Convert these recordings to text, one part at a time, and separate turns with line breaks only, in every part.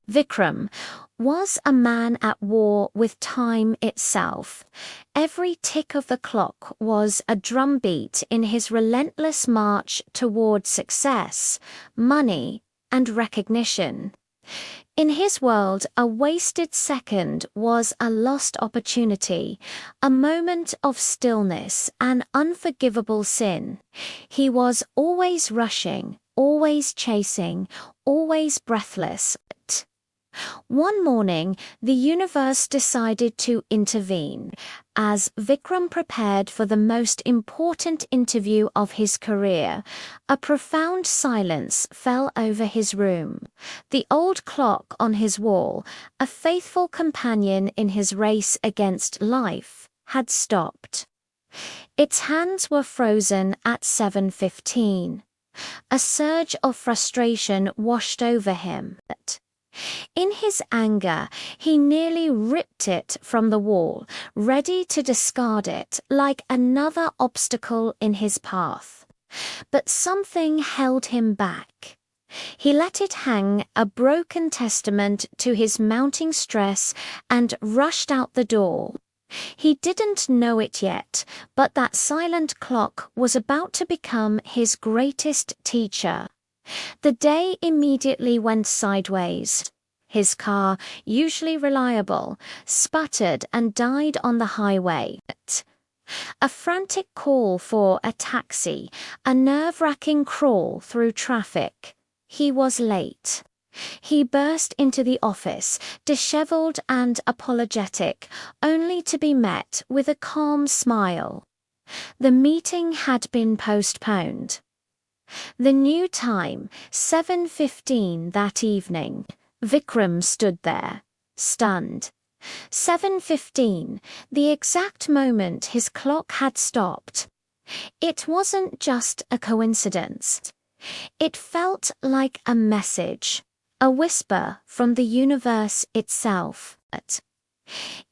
Vikram, was a man at war with time itself. Every tick of the clock was a drumbeat in his relentless march toward success, money, and recognition. In his world, a wasted second was a lost opportunity, a moment of stillness, an unforgivable sin. He was always rushing, always chasing, always breathless. One morning, the universe decided to intervene. As Vikram prepared for the most important interview of his career, a profound silence fell over his room. The old clock on his wall, a faithful companion in his race against life, had stopped. Its hands were frozen at 7:15. A surge of frustration washed over him. In his anger, he nearly ripped it from the wall, ready to discard it like another obstacle in his path. But something held him back. He let it hang, a broken testament to his mounting stress, and rushed out the door. He didn't know it yet, but that silent clock was about to become his greatest teacher. The day immediately went sideways. His car, usually reliable, sputtered and died on the highway. A frantic call for a taxi, a nerve-wracking crawl through traffic. He was late. He burst into the office, disheveled and apologetic, only to be met with a calm smile. The meeting had been postponed. The new time, 7:15 that evening. Vikram stood there, stunned. 7:15, the exact moment his clock had stopped. It wasn't just a coincidence. It felt like a message, a whisper from the universe itself.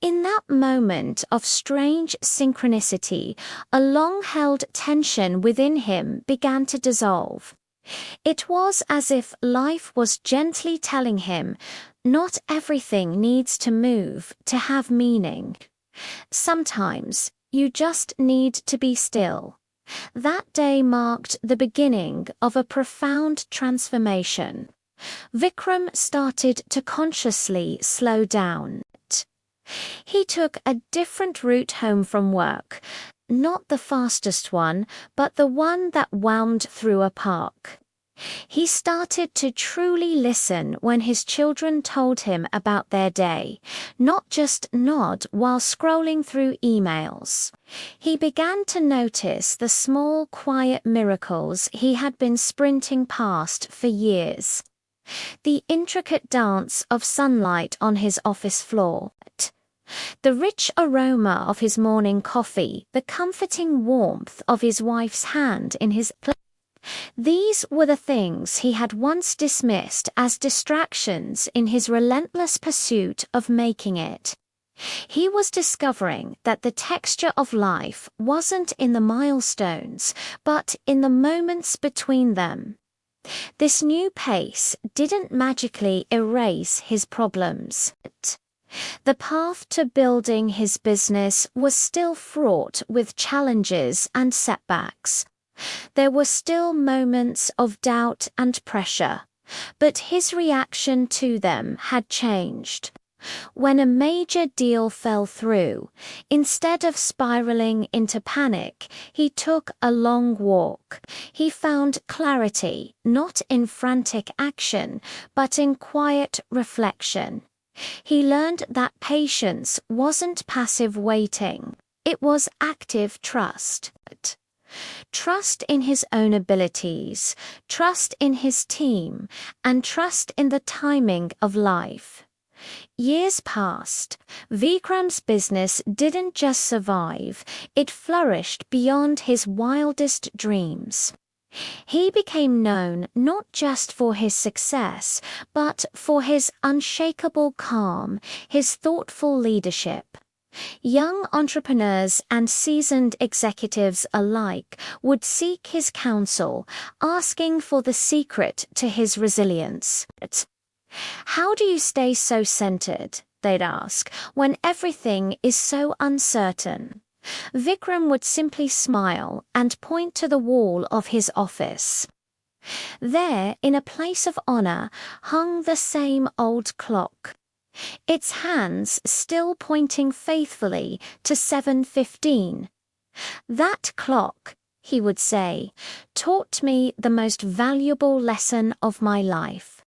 In that moment of strange synchronicity, a long-held tension within him began to dissolve. It was as if life was gently telling him, not everything needs to move to have meaning. Sometimes you just need to be still. That day marked the beginning of a profound transformation. Vikram started to consciously slow down. He took a different route home from work, not the fastest one, but the one that wound through a park. He started to truly listen when his children told him about their day, not just nod while scrolling through emails. He began to notice the small, quiet miracles he had been sprinting past for years. The intricate dance of sunlight on his office floor, the rich aroma of his morning coffee, the comforting warmth of his wife's hand in his plate. These were the things he had once dismissed as distractions in his relentless pursuit of making it. He was discovering that the texture of life wasn't in the milestones, but in the moments between them. This new pace didn't magically erase his problems. The path to building his business was still fraught with challenges and setbacks. There were still moments of doubt and pressure, but his reaction to them had changed. When a major deal fell through, instead of spiraling into panic, he took a long walk. He found clarity, not in frantic action, but in quiet reflection. He learned that patience wasn't passive waiting, it was active trust. Trust in his own abilities, trust in his team, and trust in the timing of life. Years passed. Vikram's business didn't just survive, it flourished beyond his wildest dreams. He became known not just for his success, but for his unshakable calm, his thoughtful leadership. Young entrepreneurs and seasoned executives alike would seek his counsel, asking for the secret to his resilience. "How do you stay so centered," they'd ask, "when everything is so uncertain?" Vikram would simply smile and point to the wall of his office. There, in a place of honor, hung the same old clock, its hands still pointing faithfully to 7:15. "That clock," he would say, "taught me the most valuable lesson of my life.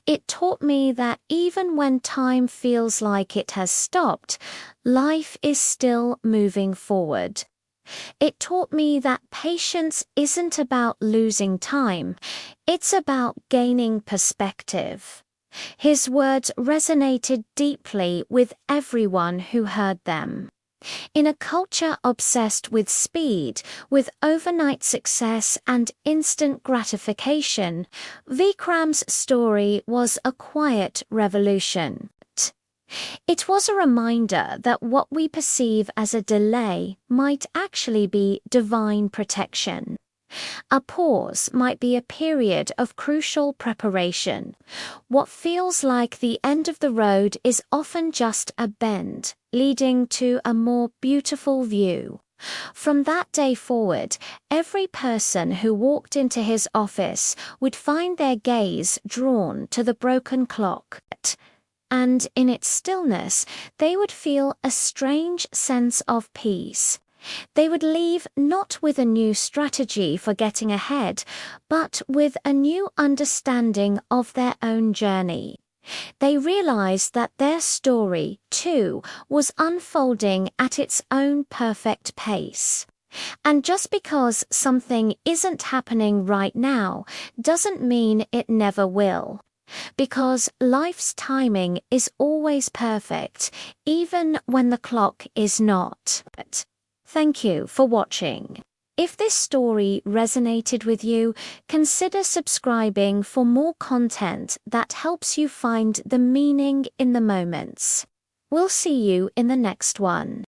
It taught me that even when time feels like it has stopped, life is still moving forward. It taught me that patience isn't about losing time, it's about gaining perspective." His words resonated deeply with everyone who heard them. In a culture obsessed with speed, with overnight success and instant gratification, Vikram's story was a quiet revolution. It was a reminder that what we perceive as a delay might actually be divine protection. A pause might be a period of crucial preparation. What feels like the end of the road is often just a bend, leading to a more beautiful view. From that day forward, every person who walked into his office would find their gaze drawn to the broken clock, and in its stillness, they would feel a strange sense of peace. They would leave not with a new strategy for getting ahead, but with a new understanding of their own journey. They realized that their story, too, was unfolding at its own perfect pace. And just because something isn't happening right now doesn't mean it never will. Because life's timing is always perfect, even when the clock is not. Thank you for watching. If this story resonated with you, consider subscribing for more content that helps you find the meaning in the moments. We'll see you in the next one.